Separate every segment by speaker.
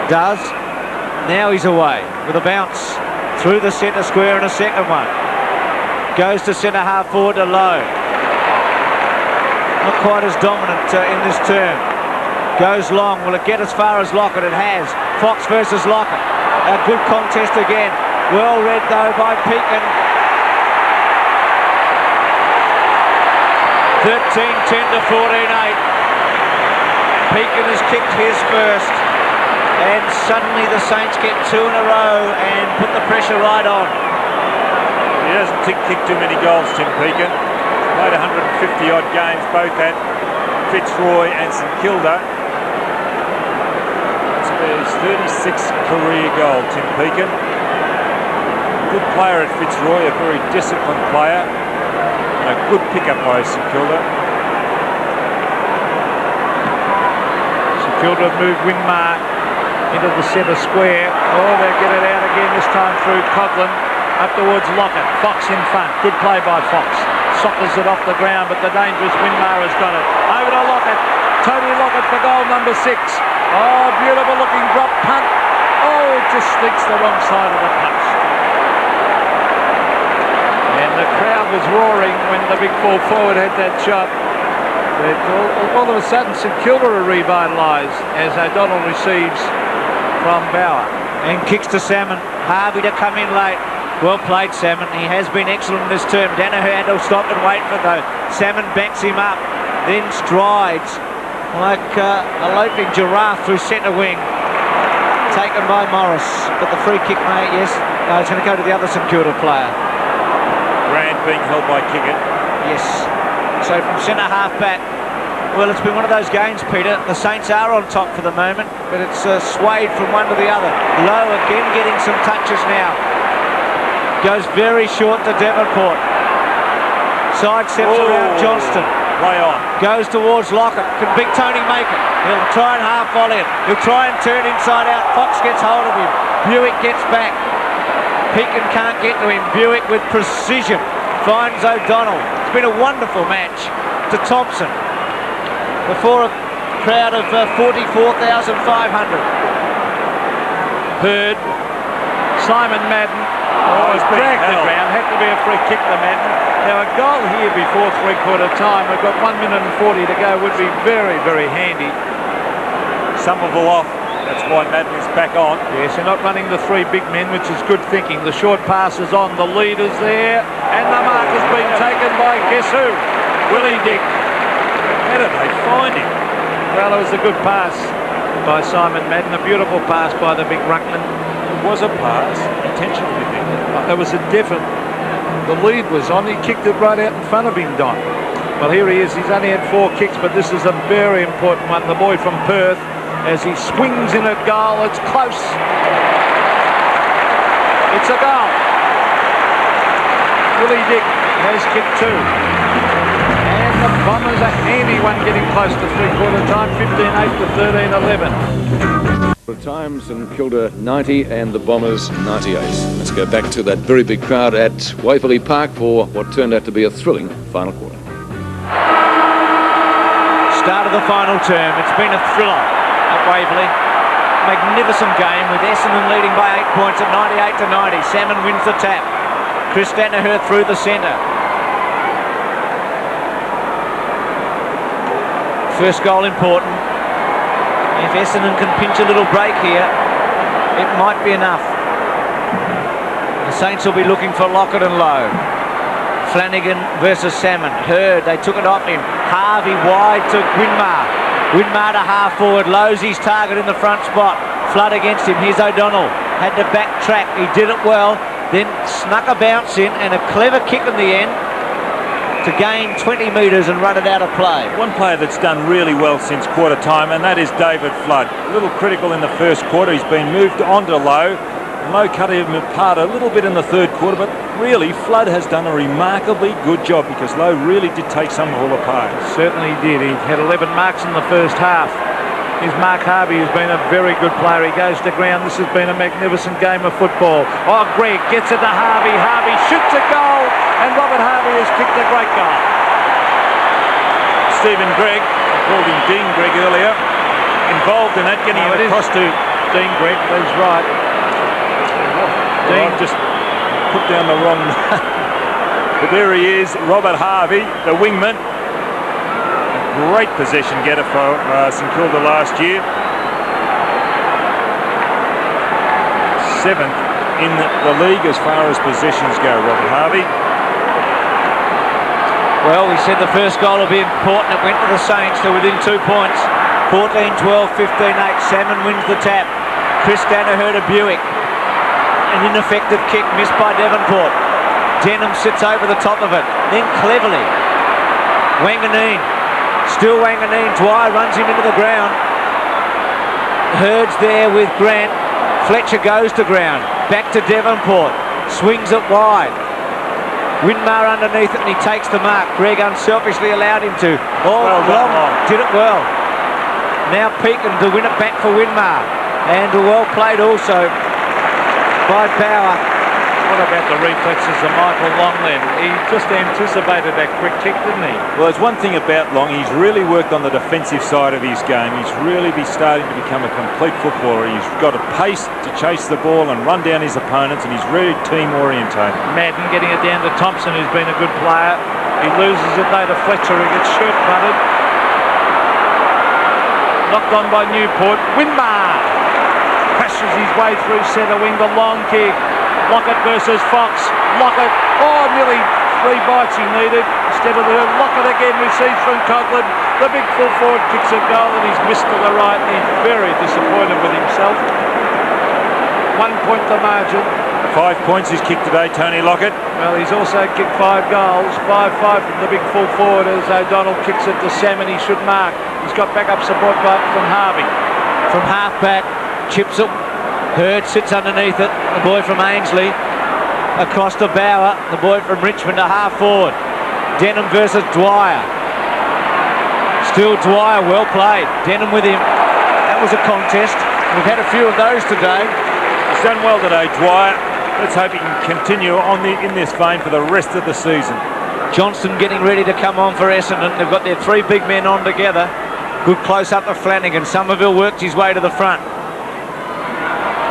Speaker 1: Does. Now he's away with a bounce through the centre square and a second one. Goes to centre half forward to Lowe. Not quite as dominant in this term. Goes long. Will it get as far as Lockett? It has. Fox versus Lockett. A good contest again. Well read though by Pekin. 13-10 to 14-8. Pekin has kicked his first, and suddenly the Saints get two in a row and put the pressure right on.
Speaker 2: He doesn't kick too many goals, Tim Pekin. Played 150 odd games, both at Fitzroy and St Kilda. It's his 36th career goal, Tim Pekin. Good player at Fitzroy, a very disciplined player. A good pickup by St Kilda.
Speaker 3: St Kilda moved Winmar into the centre square. Oh, they get it out again, this time through Coughlin. Up towards Lockett. Fox in front. Good play by Fox. Sockers it off the ground, but the dangerous Winmar has got it. Over to Lockett. Tony Lockett for goal number 6. Oh, beautiful looking drop punt. Oh, it just sneaks the wrong side of the post. And the crowd was roaring when the big full forward had that shot. But all of a sudden, St Kilda are revitalised as O'Donnell receives from Bauer.
Speaker 1: And kicks to Salmon. Harvey to come in late. Well played, Salmon. He has been excellent in this term. Danaher had to stop and wait for though. Salmon backs him up, then strides like a loping giraffe through centre wing. Taken by Morris. But the free kick, mate, yes. No, it's going to go to the other St Kilda player.
Speaker 2: Rand being held by Kickett.
Speaker 1: Yes. So from centre half back, well, it's been one of those games, Peter. The Saints are on top for the moment, but it's swayed from one to the other. Lowe again getting some touches now. Goes very short to Davenport. Side steps around Johnston.
Speaker 2: Play on.
Speaker 1: Goes towards Lockett. Can Big Tony make it? He'll try and half volley it. He'll try and turn inside out. Fox gets hold of him. Buick gets back. Pekin can't get to him. Buick with precision finds O'Donnell. It's been a wonderful match to Thompson before a crowd of 44,500.
Speaker 3: Hurd. Simon Madden. Oh, he's dragged the ground. Had to be a free kick to Madden. Now a goal here before three-quarter time. We've got 1 minute and 40 to go. Would be very, very handy.
Speaker 2: Somerville off. That's why Madden is back on.
Speaker 3: Yes, they're not running the three big men, which is good thinking. The short pass is on. The lead is there. And the mark has been taken by guess who? Willie Dick.
Speaker 2: How did they find him?
Speaker 3: Well, it was a good pass by Simon Madden. A beautiful pass by the big ruckman.
Speaker 2: It was a pass. Intentionally, did it?
Speaker 3: It was a different. The lead was on. He kicked it right out in front of him, Don. Well, here he is. He's only had 4 kicks, but this is a very important one. The boy from Perth, as he swings in at goal, it's close. It's a goal. Willie Dick has kicked 2. And the Bombers a handy one getting close to three-quarter time, 15-8 to 13-11.
Speaker 4: Time, St Kilda 90 and the Bombers 98. Let's go back to that very big crowd at Waverley Park for what turned out to be a thrilling final quarter.
Speaker 1: Start of the final term. It's been a thriller at Waverley. Magnificent game with Essendon leading by 8 points at 98 to 90. Salmon wins the tap. Chris Danaher through the centre. First goal important. If Essendon can pinch a little break here, it might be enough. The Saints will be looking for Lockett and Lowe. Flanagan versus Salmon. Hurd, they took it off him. Harvey wide to Winmar. Winmar to half forward. Lowe's his target in the front spot. Flood against him. Here's O'Donnell. Had to backtrack. He did it well. Then snuck a bounce in and a clever kick in the end to gain 20 metres and run it out of play.
Speaker 2: One player that's done really well since quarter time, and that is David Flood. A little critical in the first quarter. He's been moved on to Lowe. Lowe cut him apart a little bit in the third quarter, but really Flood has done a remarkably good job because Lowe really did take Somerville apart.
Speaker 3: Certainly did. He had 11 marks in the first half. Here's Mark Harvey, who's been a very good player. He goes to ground. This has been a magnificent game of football. Oh, Greg gets it to Harvey. Harvey shoots a goal, and Robert Harvey has kicked a great goal.
Speaker 2: Stephen Gregg, I called him Dean Gregg earlier, involved in that, getting it across to
Speaker 3: Dean Greg, he's right.
Speaker 2: Dean just put down the wrong but there he is, Robert Harvey, the wingman. A great possession getter for St Kilda last year. 7th in the league as far as possessions go, Robert Harvey.
Speaker 1: Well, we said the first goal will be important. It went to the Saints. They're within 2 points. 14-12, 15-8. Salmon wins the tap. Chris Danaher to Buick. An ineffective kick missed by Devonport. Denham sits over the top of it. Then cleverly, Wanganeen. Still Wanganeen. Dwyer runs him into the ground. Hurd's there with Grant. Fletcher goes to ground. Back to Devonport. Swings it wide. Winmar underneath it and he takes the mark. Greg unselfishly allowed him to. Oh,
Speaker 2: well done, Long.
Speaker 1: Did it well. Now Pekin to win it back for Winmar. And well played also by Bauer.
Speaker 3: What about the reflexes of Michael Long then? He just anticipated that quick kick, didn't he?
Speaker 2: Well, there's one thing about Long, he's really worked on the defensive side of his game. He's really starting to become a complete footballer. He's got a pace to chase the ball and run down his opponents, and he's really team orientated.
Speaker 3: Madden getting it down to Thompson, who's been a good player. He loses it though to Fletcher, who gets shirt butted. Knocked on by Newport. Winmar crashes his way through centre wing, the long kick. Lockett versus Fox. Lockett, nearly 3 bites he needed. Instead of Lockett again receives from Coughlin. The big full forward kicks a goal and he's missed to the right and he's very disappointed with himself. 1 point the margin.
Speaker 2: 5 points he's kicked today, Tony Lockett.
Speaker 3: Well, he's also kicked 5 goals. 5-5 from the big full forward as O'Donnell kicks it to Salmon. He should mark. He's got backup support from Harvey.
Speaker 1: From half back, chips it. Hurd sits underneath it. The boy from Ainsley. Across to Bauer. The boy from Richmond to half forward. Denham versus Dwyer. Still Dwyer, well played. Denham with him. That was a contest. We've had a few of those today.
Speaker 2: He's done well today, Dwyer. Let's hope he can continue in this vein for the rest of the season.
Speaker 1: Johnston getting ready to come on for Essendon. They've got their 3 big men on together. Good close up to Flanagan. Somerville worked his way to the front.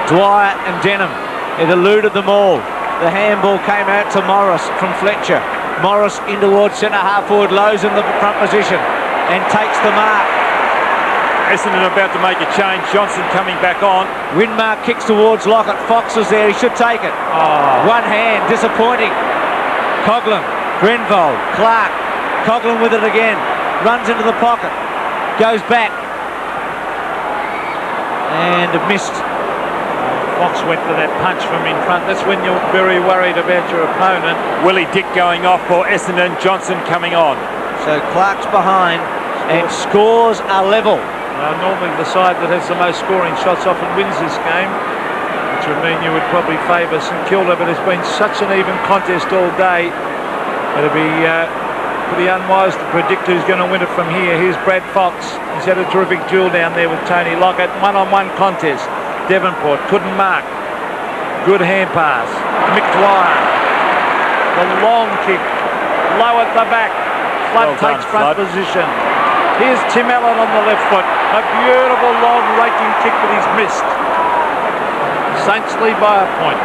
Speaker 1: Dwyer and Denham. It eluded them all. The handball came out to Morris from Fletcher. Morris in towards centre half forward. Lowe's in the front position and takes the mark.
Speaker 2: Essendon about to make a change. Johnson coming back on.
Speaker 1: Winmar kicks towards Lockett. Fox is there. He should take it. One hand. Disappointing. Coughlin. Grenville. Clark. Coughlin with it again. Runs into the pocket. Goes back. And missed.
Speaker 3: Fox went for that punch from in front. That's when you're very worried about your opponent.
Speaker 2: Willie Dick going off for Essendon. Johnson coming on.
Speaker 1: So Clark's behind and scores are level.
Speaker 3: Normally the side that has the most scoring shots often wins this game, which would mean you would probably favour St Kilda, but it's been such an even contest all day. It'll be pretty unwise to predict who's going to win it from here. Here's Brad Fox. He's had a terrific duel down there with Tony Lockett. One-on-one contest. Devonport couldn't mark. Good hand pass. Mick Dwyer. The long kick. Low at the back. Flood takes front position. Here's Tim Allen on the left foot. A beautiful long raking kick that he's missed. Saints lead by a point.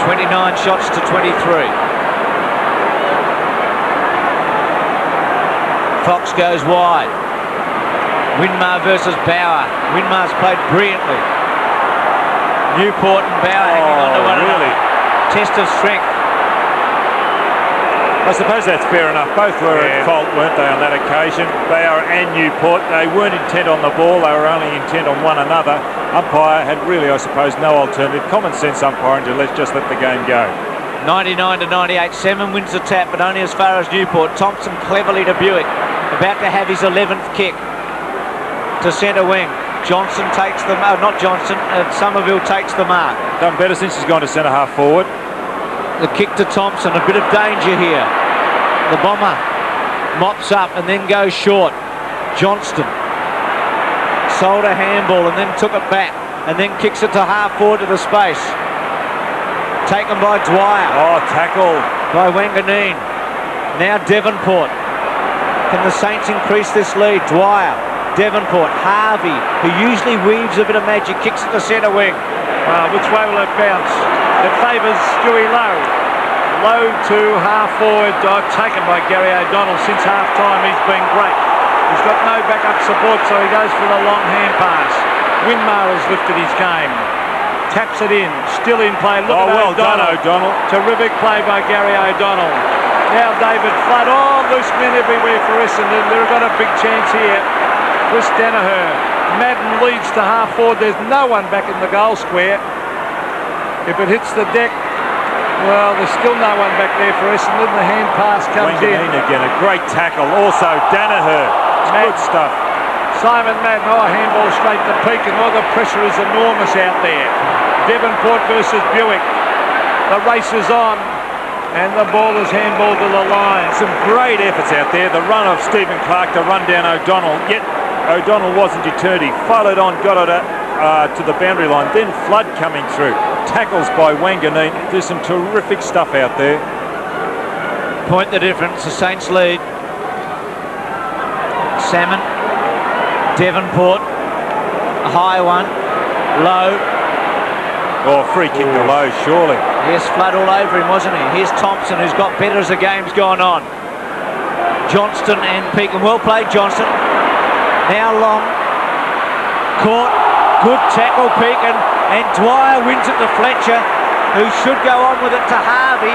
Speaker 1: 29 shots to 23. Fox goes wide. Winmar versus Bauer. Winmar's played brilliantly. Newport and Bauer hanging on to one another. Test of strength.
Speaker 2: I suppose that's fair enough. Both were at fault, weren't they, on that occasion? Bauer and Newport. They weren't intent on the ball. They were only intent on one another. Umpire had really, I suppose, no alternative. Common sense umpiring to just let the game go. 99 to 98. Salmon wins the tap, but only as far as Newport. Thompson cleverly to Buick. About to have his 11th kick. To centre wing. Johnson takes the not Johnson, Somerville takes the mark. Done better since he's gone to centre half forward. The kick to Thompson, a bit of danger here. The bomber mops up and then goes short. Johnston sold a handball and then took it back and then kicks it to half forward to the space. Taken by Dwyer. Oh, tackle by Wanganeen. Now Devonport. Can the Saints increase this lead? Dwyer
Speaker 1: Devonport. Harvey, who usually weaves a bit of magic, kicks it to centre wing.
Speaker 3: Which way will it bounce? It favours Stewie Lowe. Lowe to half forward, taken by Gary O'Donnell. Since half time he's been great. He's got no backup support, so he goes for the long hand pass. Winmar has lifted his game. Taps it in, still in play. Look at
Speaker 2: well
Speaker 3: O'Donnell.
Speaker 2: done, O'Donnell.
Speaker 3: Terrific play by Gary O'Donnell. Now David Flood. Oh, loose men everywhere for Essendon. They've got a big chance here. Chris Danaher. Madden leads to half forward. There's no one back in the goal square. If it hits the deck, well, there's still no one back there for Essendon. The hand pass comes in.
Speaker 2: Wanganeen again, a great tackle. Also Danaher. Good stuff.
Speaker 3: Simon Madden, handball straight to Pekin. The pressure is enormous out there. Devonport versus Buick. The race is on, and the ball is handballed to the line.
Speaker 2: Some great efforts out there. The run of Stephen Clark to run down O'Donnell. Yet O'Donnell wasn't deterred. He followed on, got it to the boundary line. Then Flood coming through. Tackles by Wanganeen. There's some terrific stuff out there.
Speaker 1: Point the difference. The Saints lead. Salmon. Devonport. A high one. Low.
Speaker 2: Free kick to Lowe, surely.
Speaker 1: Here's Flood all over him, wasn't he? Here's Thompson, who's got better as the game's gone on. Johnston and Pekin. Well played, Johnston. Now Long. Caught. Good tackle, Pekin. And Dwyer wins it to Fletcher, who should go on with it to Harvey,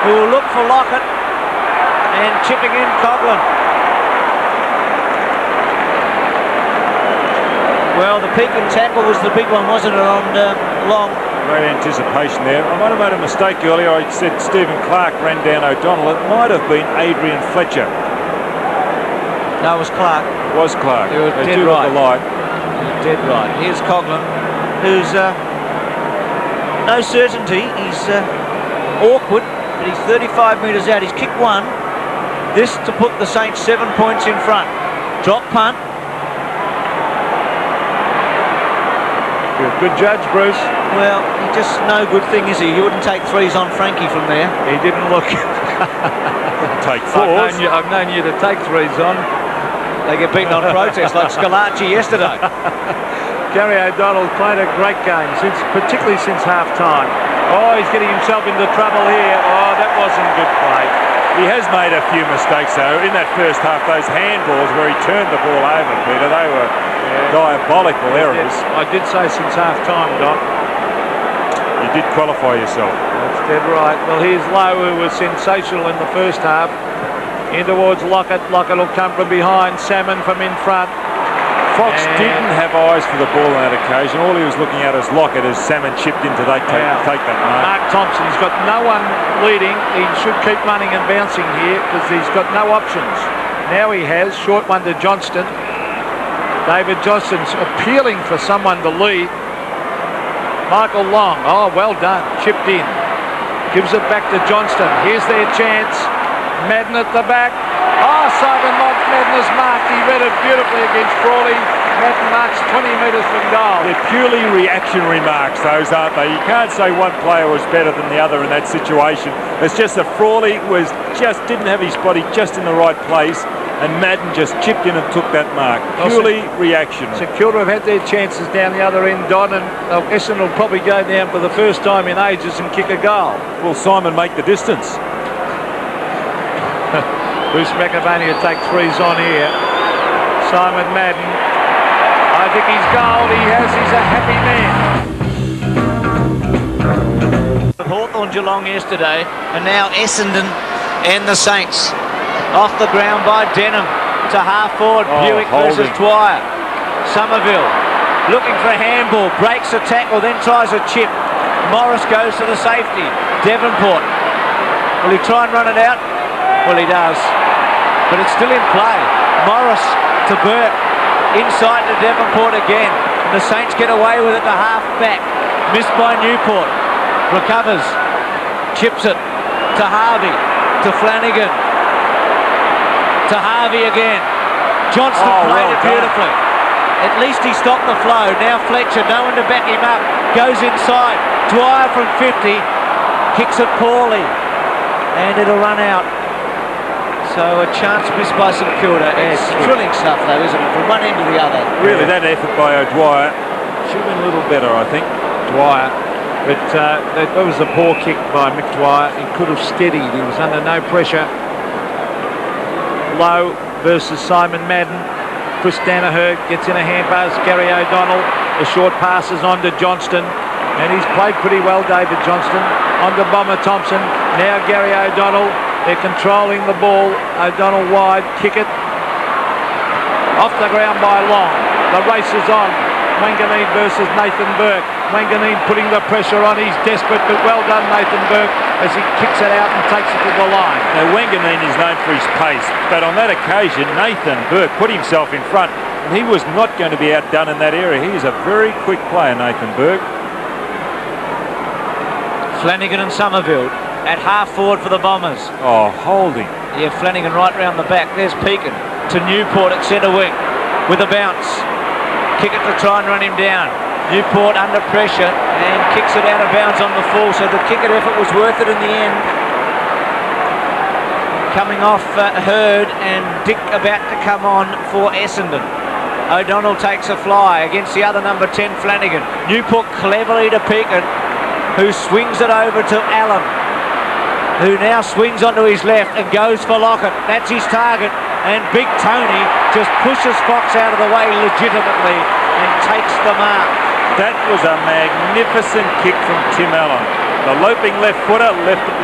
Speaker 1: who will look for Lockett. And chipping in Coghlan. Well, the Pekin tackle was the big one, wasn't it, on Long?
Speaker 2: Great anticipation there. I might have made a mistake earlier. I said Stephen Clark ran down O'Donnell. It might have been Adrian Fletcher.
Speaker 1: No, it was Clark.
Speaker 2: It was Clark.
Speaker 1: You were
Speaker 2: They
Speaker 1: dead
Speaker 2: do look
Speaker 1: right.
Speaker 2: alike.
Speaker 1: Dead right. Here's Coghlan, who's no certainty. He's awkward, but he's 35 metres out. He's kicked one. This to put the Saints 7 points in front. Drop punt.
Speaker 3: Good judge, Bruce.
Speaker 1: Well, he just no good thing, is he? You wouldn't take threes on Frankie from there.
Speaker 3: He didn't look.
Speaker 2: Take fours.
Speaker 3: I've known you to take threes on.
Speaker 1: They get beaten on protest like Scalacci yesterday.
Speaker 3: Gary O'Donnell's played a great game, particularly since half-time. He's getting himself into trouble here. That wasn't good play.
Speaker 2: He has made a few mistakes, though. In that first half, those handballs where he turned the ball over, Peter, they were diabolical errors.
Speaker 3: I did say since half-time, Doc.
Speaker 2: You did qualify yourself.
Speaker 3: That's dead right. Well, here's Lowe, who was sensational in the first half. In towards Lockett. Lockett will come from behind. Salmon from in front.
Speaker 2: Fox didn't have eyes for the ball on that occasion. All he was looking at is Lockett as Salmon chipped into take that mark.
Speaker 3: Mark Thompson, he's got no one leading. He should keep running and bouncing here because he's got no options. Now he has. Short one to Johnston. David Johnston's appealing for someone to lead. Michael Long. Well done. Chipped in. Gives it back to Johnston. Here's their chance. Madden at the back. Simon Madden is marked. He read it beautifully against Frawley. Madden marks 20 metres from goal.
Speaker 2: They're purely reactionary marks, those, aren't they? You can't say one player was better than the other in that situation. It's just that Frawley didn't have his body just in the right place, and Madden just chipped in and took that mark. Purely reactionary.
Speaker 3: St Kilda have had their chances down the other end, Don, and Essendon will probably go down for the first time in ages and kick a goal.
Speaker 2: Will Simon make the distance?
Speaker 3: Bruce McAvaney will take threes on here. Simon Madden. I think he's gold. He's a happy man.
Speaker 1: Hawthorn Geelong yesterday, and now Essendon and the Saints. Off the ground by Denham to half forward. Buick versus Dwyer. Somerville looking for a handball, breaks a tackle, then tries a chip. Morris goes to the safety. Devonport. Will he try and run it out? Well, he does, but it's still in play. Morris to Burke, inside to Devonport again. And the Saints get away with it to half back. Missed by Newport. Recovers, chips it to Harvey, to Flanagan, to Harvey again. Johnston played it beautifully. At least he stopped the flow. Now Fletcher, no one to back him up, goes inside. Dwyer from 50, kicks it poorly, and it'll run out. So a chance missed by St Kilda. It's thrilling stuff though, isn't it? From one end to the other.
Speaker 2: Really, that effort by O'Dwyer should have been a little better, I think.
Speaker 3: Dwyer. But that was a poor kick by Mick Dwyer. He could have steadied. He was under no pressure. Lowe versus Simon Madden. Chris Danaher gets in a hand pass. Gary O'Donnell. The short passes on to Johnston. And he's played pretty well, David Johnston. On to Bomber Thompson. Now Gary O'Donnell. They're controlling the ball. O'Donnell wide. Kick it. Off the ground by Long. The race is on. Wanganeen versus Nathan Burke. Wanganeen putting the pressure on. He's desperate, but well done, Nathan Burke, as he kicks it out and takes it to the line.
Speaker 2: Now, Wanganeen is known for his pace, but on that occasion, Nathan Burke put himself in front, and he was not going to be outdone in that area. He is a very quick player, Nathan Burke.
Speaker 1: Flanagan and Somerville at half forward for the Bombers.
Speaker 2: Oh, holding.
Speaker 1: Yeah, Flanagan right round the back. There's Pekin to Newport at centre wing with a bounce. Kick it to try and run him down. Newport under pressure and kicks it out of bounds on the full, so the kick at effort was worth it in the end. Coming off Hurd and Dick about to come on for Essendon. O'Donnell takes a fly against the other number 10, Flanagan. Newport cleverly to Pekin, who swings it over to Allen, who now swings onto his left and goes for Lockett. That's his target, and Big Tony just pushes Fox out of the way legitimately and takes the mark.
Speaker 2: That was a magnificent kick from Tim Allen. The loping left footer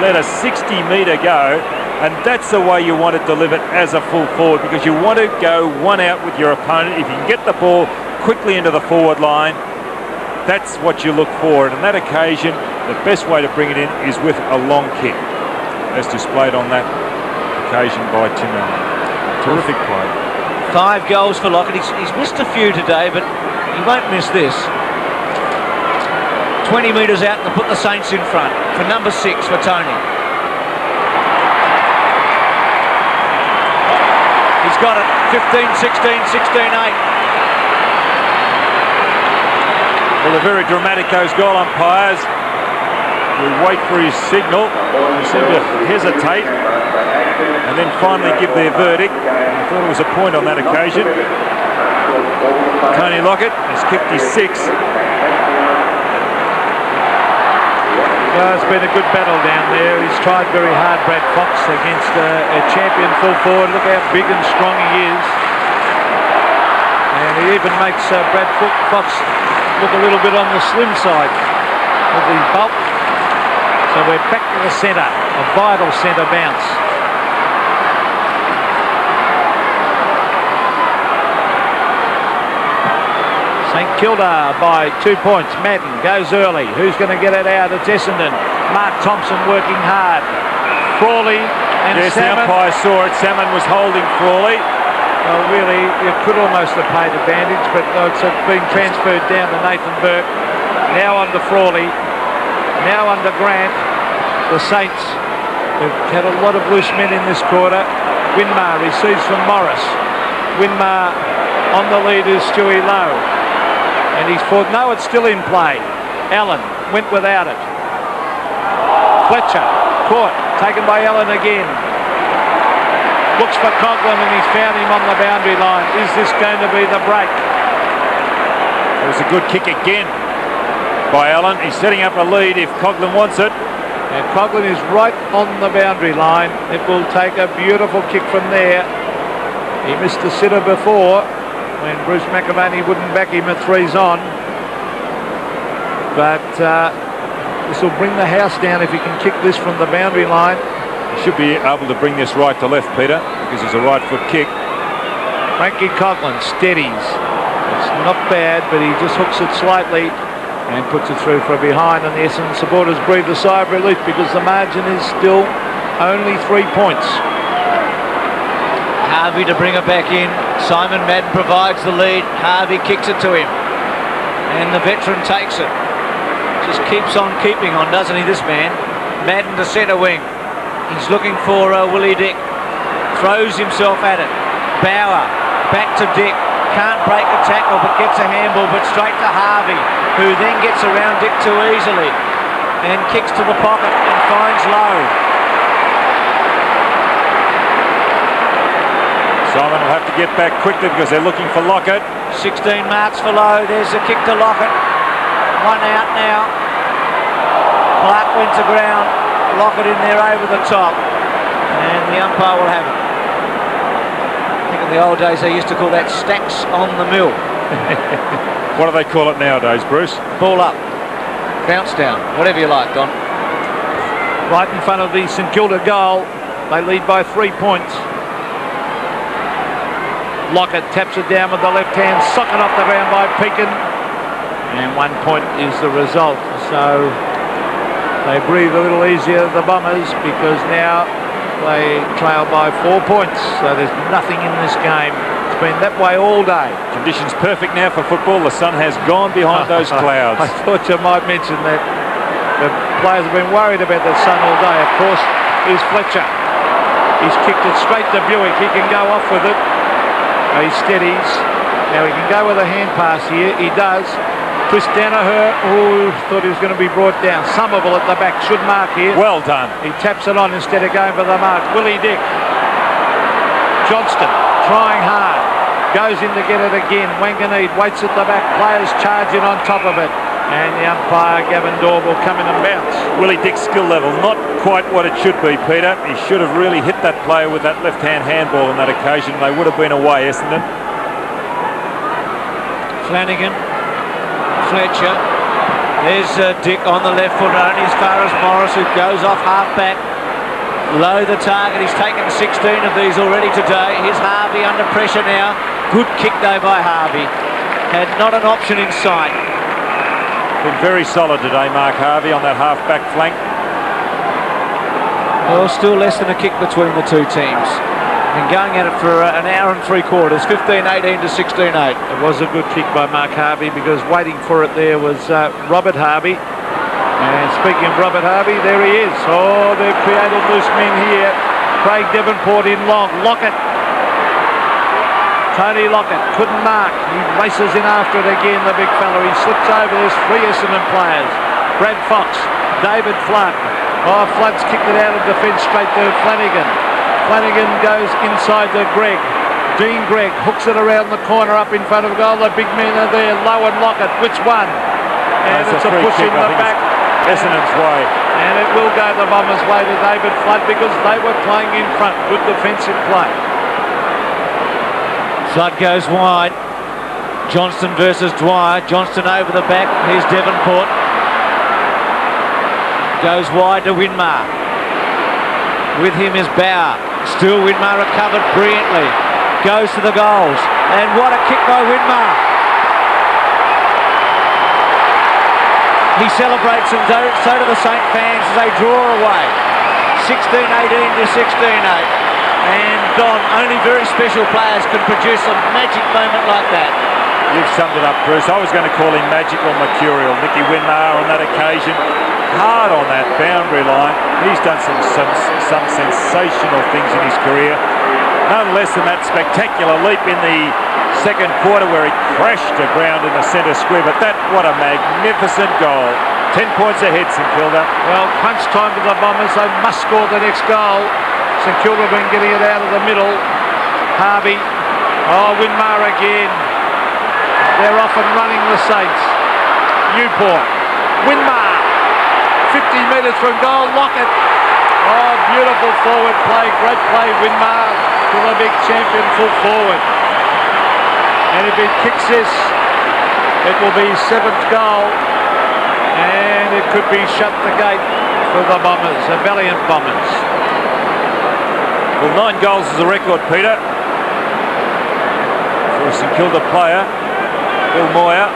Speaker 2: let a 60-metre go, and that's the way you want to deliver it as a full forward, because you want to go one out with your opponent. If you can get the ball quickly into the forward line, that's what you look for. And on that occasion, the best way to bring it in is with a long kick, as displayed on that occasion by Tim Allen. Terrific play.
Speaker 1: 5 goals for Lockett. He's missed a few today, but he won't miss this. 20 metres out to put the Saints in front for number 6 for Tony. He's got it. 15, 16, 16, 8.
Speaker 2: Well, they're very dramatic, those goal umpires. We wait for his signal. They seem to hesitate and then finally give their verdict. I thought it was a point on that occasion. Tony Lockett has kicked his 6th.
Speaker 3: Well, it's been a good battle down there. He's tried very hard, Brad Fox, against a champion full forward. Look how big and strong he is. And he even makes Brad Fox look a little bit on the slim side of his bulk. So we're back to the centre, a vital centre bounce. St Kilda by 2 points. Madden goes early. Who's going to get it out? It's Essendon. Mark Thompson working hard. Frawley and
Speaker 2: yes,
Speaker 3: Salmon.
Speaker 2: The umpire saw it. Salmon was holding Frawley.
Speaker 3: Well, really, you could almost have paid advantage, but it's been transferred down to Nathan Burke. Now on to Frawley. Now under Grant. The Saints have had a lot of loose men in this quarter. Winmar receives from Morris. Winmar on the lead is Stewie Lowe. And he's fought. No, it's still in play. Allen went without it. Fletcher caught. Taken by Allen again. Looks for Coughlin and he's found him on the boundary line. Is this going to be the break?
Speaker 2: It was a good kick again by Allen. He's setting up a lead if Coughlin wants it.
Speaker 3: And Coughlin is right on the boundary line. It will take a beautiful kick from there. He missed the sitter before when Bruce McAvaney wouldn't back him at 3's on. But this will bring the house down if he can kick this from the boundary line.
Speaker 2: He should be able to bring this right to left, Peter, because it's a right foot kick.
Speaker 3: Frankie Coughlin steadies. It's not bad, but he just hooks it slightly and puts it through for a behind, and the Essendon supporters breathe a sigh of relief because the margin is still only 3 points.
Speaker 1: Harvey to bring it back in. Simon Madden provides the lead. Harvey kicks it to him. And the veteran takes it. Just keeps on keeping on, doesn't he, this man? Madden to centre wing. He's looking for Willie Dick. Throws himself at it. Bauer back to Dick. Can't break a tackle but gets a handball, but straight to Harvey, who then gets around Dick too easily and kicks to the pocket and finds Lowe.
Speaker 2: Simon will have to get back quickly because they're looking for Lockett.
Speaker 1: 16 marks for Lowe. There's a kick to Lockett. One out now. Clark went to ground. Lockett in there over the top. And the umpire will have it. I think in the old days they used to call that stacks on the mill.
Speaker 2: What do they call it nowadays, Bruce?
Speaker 1: Ball up. Bounce down. Whatever you like, Don.
Speaker 3: Right in front of the St Kilda goal. They lead by 3 points. Lockett taps it down with the left hand, socket off the ground by Pekin. And 1 point is the result. So they breathe a little easier, the Bombers, because now they trail by 4 points. So there's nothing in this game. It's been that way all day.
Speaker 2: Conditions perfect now for football. The sun has gone behind those clouds.
Speaker 3: I thought you might mention that. The players have been worried about the sun all day. Of course, is Fletcher. He's kicked it straight to Buick. He can go off with it. He steadies. Now he can go with a hand pass here. He does. Twist Danaher. Oh, thought he was going to be brought down. Somerville at the back should mark here.
Speaker 2: Well done.
Speaker 3: He taps it on instead of going for the mark. Willie Dick. Johnston trying hard. Goes in to get it again. Wanganede waits at the back. Players charging on top of it. And the umpire, Gavin Daub, will come in and bounce.
Speaker 2: Willie Dick's skill level, not quite what it should be, Peter. He should have really hit that player with that left-hand handball on that occasion. They would have been away, Essendon.
Speaker 1: Flanagan. Fletcher. There's Dick on the left foot, only as far as Morris, who goes off half-back. Low the target. He's taken 16 of these already today. Here's Harvey under pressure now. Good kick, though, by Harvey. Had not an option in sight.
Speaker 2: Been very solid today, Mark Harvey, on that half-back flank.
Speaker 1: Well, still less than a kick between the two teams. Been going at it for an hour and 3/4, 15-18 to 16-8.
Speaker 3: It was a good kick by Mark Harvey because waiting for it there was Robert Harvey. And speaking of Robert Harvey, there he is. Oh, they've created loose men here. Craig Devonport in long. Lockett. Tony Lockett couldn't mark. He races in after it again, the big fella. He slips over. There's 3 Essendon players. Brad Fox, David Flood. Oh, Flood's kicked it out of defence straight to Flanagan. Flanagan goes inside to Gregg. Dean Gregg hooks it around the corner up in front of goal. The big men are there. Lowe and Lockett. Which one? And it's a push in the back.
Speaker 2: Essendon's way.
Speaker 3: And it will go the Bombers' way to David Flood because they were playing in front. Good defensive play.
Speaker 1: Flood goes wide. Johnston versus Dwyer. Johnston over the back. Here's Devonport. Goes wide to Winmar. With him is Bauer. Still Winmar recovered brilliantly. Goes to the goals. And what a kick by Winmar. He celebrates and so do the Saint fans as they draw away. 16-18 to 16-8. And Don, only very special players can produce a magic moment like that.
Speaker 2: You've summed it up, Bruce. I was going to call him magic or mercurial. Nicky Winmar on that occasion, hard on that boundary line. He's done some sensational things in his career. None less than that spectacular leap in the second quarter where he crashed to ground in the centre square. But what a magnificent goal. 10 points ahead, St Kilda.
Speaker 3: Well, punch time for the Bombers. They must score the next goal. St Kilda have been getting it out of the middle. Harvey. Oh, Winmar again. They're off and running, the Saints. Newport. Winmar. 50 metres from goal. Lockett. Oh, beautiful forward play. Great play, Winmar, to the big champion full forward. And if he kicks this, it will be 7th goal. And it could be shut the gate for the Bombers, the valiant Bombers.
Speaker 2: Well, 9 goals is a record, Peter, for a St Kilda player. Bill Moyer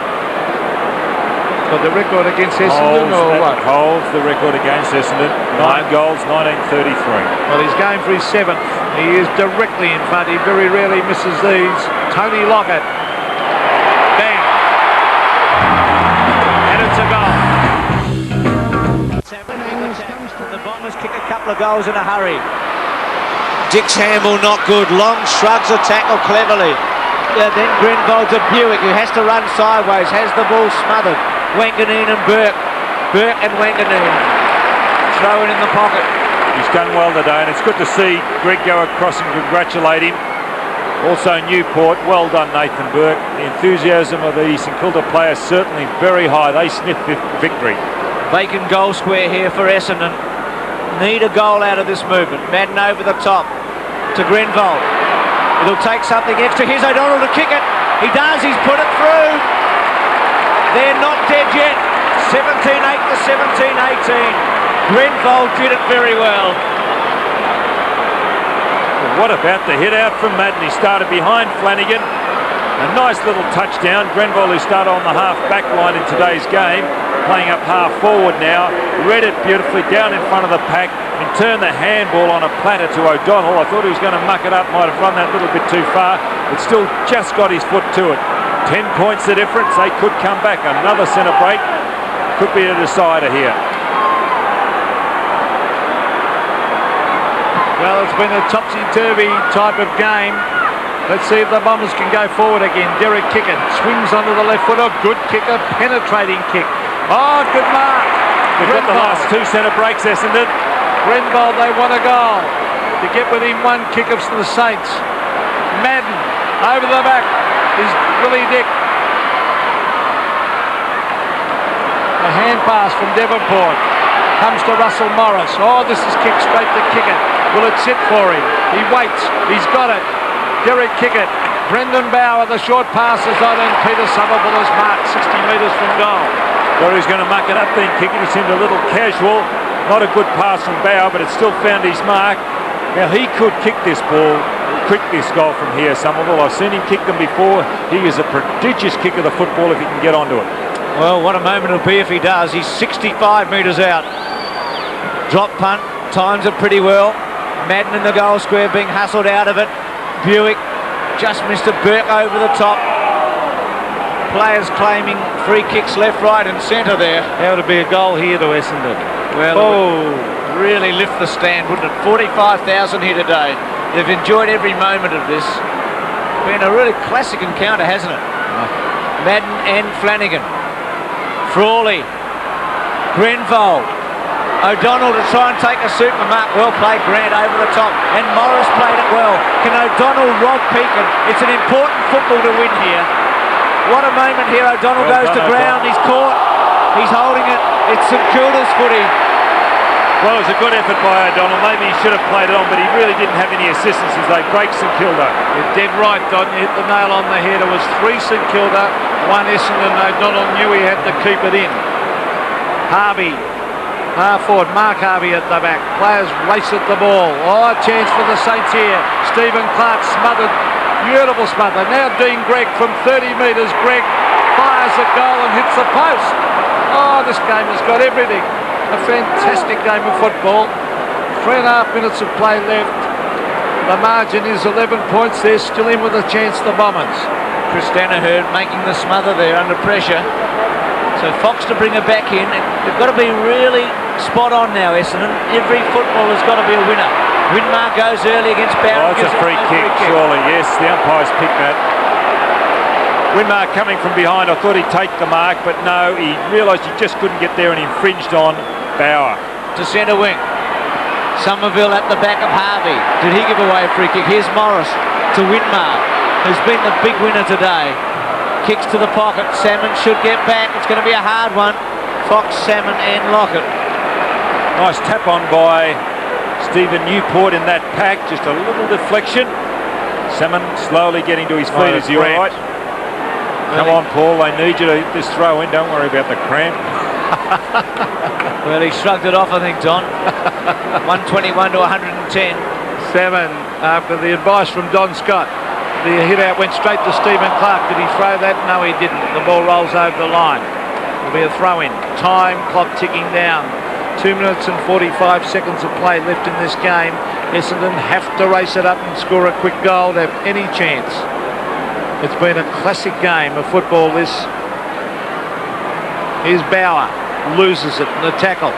Speaker 3: But the record against Essendon or what?
Speaker 2: Holds the record against Essendon. 9 goals, 1933.
Speaker 3: Well, he's going for his 7th. He is directly in front. He very rarely misses these. Tony Lockett. Bang. And it's a goal.
Speaker 1: The Bombers kick a couple of goals in a hurry. Dick's handball not good. Long shrugs a tackle cleverly. Yeah, then Grenvold to Buick, who has to run sideways, has the ball smothered. Wanganeen and Burke. Burke and Wanganeen. Throw it in the pocket.
Speaker 2: He's done well today, and it's good to see Greg go across and congratulate him. Also Newport, well done Nathan Burke. The enthusiasm of the St Kilda players certainly very high. They sniffed victory.
Speaker 1: Vacant goal square here for Essendon. Need a goal out of this movement. Madden over the top to Grenville. It'll take something extra. Here's O'Donnell to kick it. He does, he's put it through. They're not dead yet. 17-8 to 17-18. Grenville did it very well.
Speaker 2: What about the hit out from Madden? He started behind Flanagan. A nice little touchdown. Grenville, who started on the half-back line in today's game, playing up half-forward now. Read it beautifully down in front of the pack and turned the handball on a platter to O'Donnell. I thought he was going to muck it up, might have run that little bit too far, but still just got his foot to it. 10 points the difference. They could come back. Another centre break. Could be a decider here.
Speaker 3: Well, it's been a topsy-turvy type of game. Let's see if the Bombers can go forward again. Derek Kickett swings onto the left foot. A good kicker, penetrating kick. Oh, good mark.
Speaker 2: They've got the last two centre breaks, Essendon.
Speaker 3: Grenville, they want a goal to get within one kick of the Saints. Madden over the back is Willie Dick. A hand pass from Devonport. Comes to Russell Morris. Oh, this is kicked straight to Kickett. Will it sit for him? He waits. He's got it. Derek Kickett. Brendan Bauer, the short passes on, and Peter Somerville has marked 60 metres from goal.
Speaker 2: Thought he was going to muck it up then. Kickett, he seemed a little casual. Not a good pass from Bauer, but it still found his mark. Now he could kick this ball, kick this goal from here, Somerville. I've seen him kick them before. He is a prodigious kick of the football if he can get onto it.
Speaker 1: Well, what a moment it'll be if he does. He's 65 metres out. Drop punt, times it pretty well. Madden in the goal square being hustled out of it. Buick just missed a Burke over the top. Players claiming free kicks left, right and centre there.
Speaker 3: How would it be a goal here to Essendon?
Speaker 1: Well, it would really lift the stand, wouldn't it? 45,000 here today. They've enjoyed every moment of this. It's been a really classic encounter, hasn't it? Madden and Flanagan. Frawley. Grenville. O'Donnell to try and take a super mark. Well played, Grant over the top. And Morris played it well. Can O'Donnell rob Pekin? It's an important football to win here. What a moment here. O'Donnell goes to ground. He's caught. He's holding it. It's St Kilda's footy.
Speaker 2: Well, it was a good effort by O'Donnell. Maybe he should have played it on, but he really didn't have any assistance as they break St Kilda.
Speaker 3: You're dead right, Don. You hit the nail on the head. It was 3 St Kilda, 1 Essendon. O'Donnell knew he had to keep it in. Harvey. Half forward, Mark Harvey at the back. Players race at the ball. Oh, a chance for the Saints here. Stephen Clark smothered. Beautiful smother. Now Dean Gregg from 30 metres. Gregg fires a goal and hits the post. Oh, this game has got everything. A fantastic game of football. 3.5 minutes of play left. The margin is 11 points. They're still in with a chance, the Bombers.
Speaker 1: Chris Danaher making the smother there under pressure. So Fox to bring her back in. They've got to be really spot on now, Essendon. Every footballer's got to be a winner. Winmar goes early against Bauer.
Speaker 2: Oh, it's a free kick, surely. Yes, the umpires picked that. Winmar coming from behind. I thought he'd take the mark, but no, he realised he just couldn't get there and infringed on Bauer.
Speaker 1: To centre wing. Somerville at the back of Harvey. Did he give away a free kick? Here's Morris to Winmar, who's been the big winner today. Kicks to the pocket. Salmon should get back. It's going to be a hard one. Fox, Salmon and Lockett.
Speaker 2: Nice tap on by Stephen Newport in that pack. Just a little deflection. Salmon slowly getting to his feet. Is he all right? Come on, Paul. They need you to hit this throw in. Don't worry about the cramp.
Speaker 1: Well, he shrugged it off, I think, Don. 121 to 110.
Speaker 3: 7 after the advice from Don Scott. The hit out went straight to Stephen Clark. Did he throw that? No, he didn't. The ball rolls over the line. It'll be a throw in. Time clock ticking down. 2 minutes and 45 seconds of play left in this game. Essendon have to race it up and score a quick goal to have any chance. It's been a classic game of football, this. Here's Bauer. Loses it in the tackle.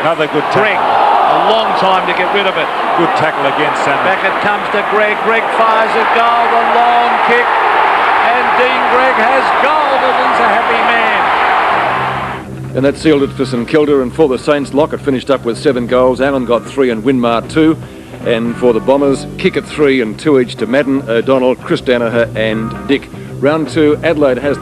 Speaker 2: Another good
Speaker 3: Gregg.
Speaker 2: tackle.
Speaker 3: A long time to get rid of it.
Speaker 2: Good tackle against Salmon.
Speaker 3: Back it comes to Gregg. Gregg fires a goal. The long kick. And Dean Gregg has goal, and he's a happy man.
Speaker 4: And that sealed it for St Kilda, and for the Saints, Lockett finished up with 7 goals. Allen got 3 and Winmar 2. And for the Bombers, kick at 3 and 2 each to Madden, O'Donnell, Chris Danaher and Dick. Round 2, Adelaide has the